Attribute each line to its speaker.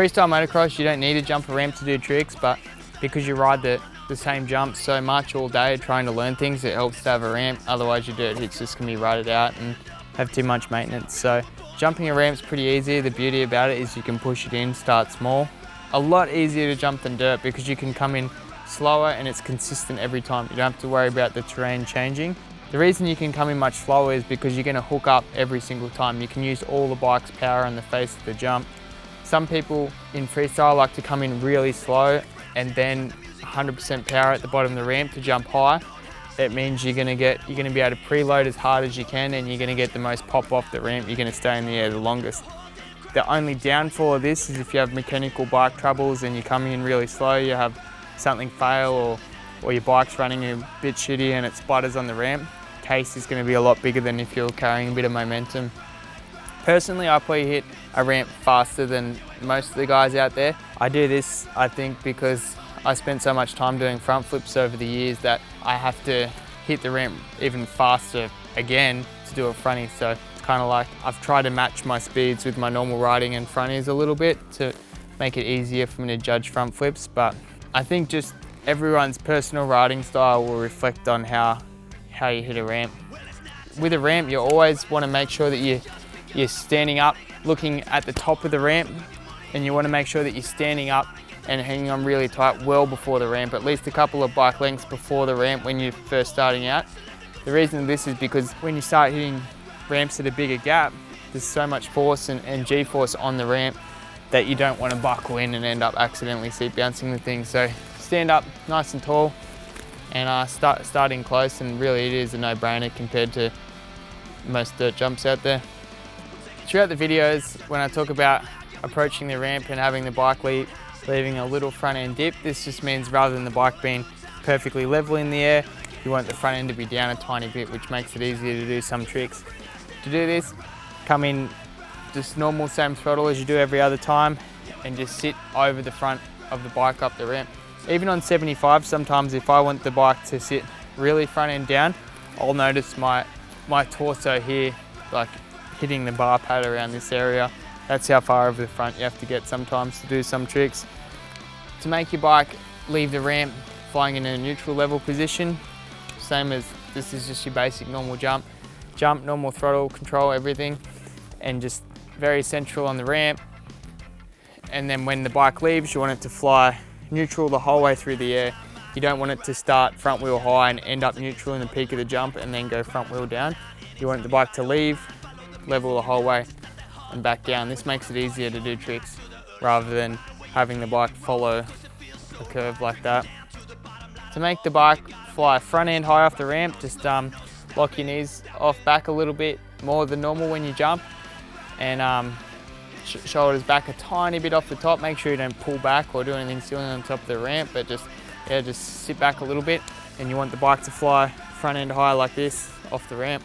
Speaker 1: Freestyle motocross, you don't need to jump a ramp to do tricks, but because you ride the same jump so much all day trying to learn things, it helps to have a ramp. Otherwise your dirt hits just can be rutted out and have too much maintenance. So jumping a ramp's pretty easy. The beauty about it is you can push it in, start small. A lot easier to jump than dirt because you can come in slower and it's consistent every time. You don't have to worry about the terrain changing. The reason you can come in much slower is because you're going to hook up every single time. You can use all the bike's power on the face of the jump. Some people in freestyle like to come in really slow and then 100% power at the bottom of the ramp to jump high. That means you're going to be able to preload as hard as you can and you're going to get the most pop off the ramp. You're going to stay in the air the longest. The only downfall of this is if you have mechanical bike troubles and you're coming in really slow, you have something fail or your bike's running a bit shitty and it sputters on the ramp, case is going to be a lot bigger than if you're carrying a bit of momentum. Personally, I probably hit a ramp faster than most of the guys out there. I do this, I think, because I spent so much time doing front flips over the years that I have to hit the ramp even faster again to do a frontie. So it's kind of like I've tried to match my speeds with my normal riding and fronties a little bit to make it easier for me to judge front flips. But I think just everyone's personal riding style will reflect on how you hit a ramp. With a ramp, you always want to make sure that you're standing up, looking at the top of the ramp, and you want to make sure that you're standing up and hanging on really tight well before the ramp, at least a couple of bike lengths before the ramp when you're first starting out. The reason this is because when you start hitting ramps at a bigger gap, there's so much force and G-force on the ramp that you don't want to buckle in and end up accidentally seat bouncing the thing. So stand up nice and tall and starting close, and really it is a no-brainer compared to most dirt jumps out there. Throughout the videos, when I talk about approaching the ramp and having the bike leaving a little front end dip, this just means rather than the bike being perfectly level in the air, you want the front end to be down a tiny bit, which makes it easier to do some tricks. To do this, come in just normal, same throttle as you do every other time, and just sit over the front of the bike up the ramp. Even on 75, sometimes if I want the bike to sit really front end down, I'll notice my torso here, like hitting the bar pad around this area. That's how far over the front you have to get sometimes to do some tricks. To make your bike leave the ramp flying in a neutral level position, same as this is just your basic normal jump, normal throttle control, everything, and just very central on the ramp. And then when the bike leaves, you want it to fly neutral the whole way through the air. You don't want it to start front wheel high and end up neutral in the peak of the jump and then go front wheel down. You want the bike to leave level the whole way and back down. This makes it easier to do tricks rather than having the bike follow a curve like that. To make the bike fly front end high off the ramp, just lock your knees off back a little bit more than normal when you jump, and shoulders back a tiny bit off the top. Make sure you don't pull back or do anything silly on top of the ramp, but just sit back a little bit, and you want the bike to fly front end high like this off the ramp.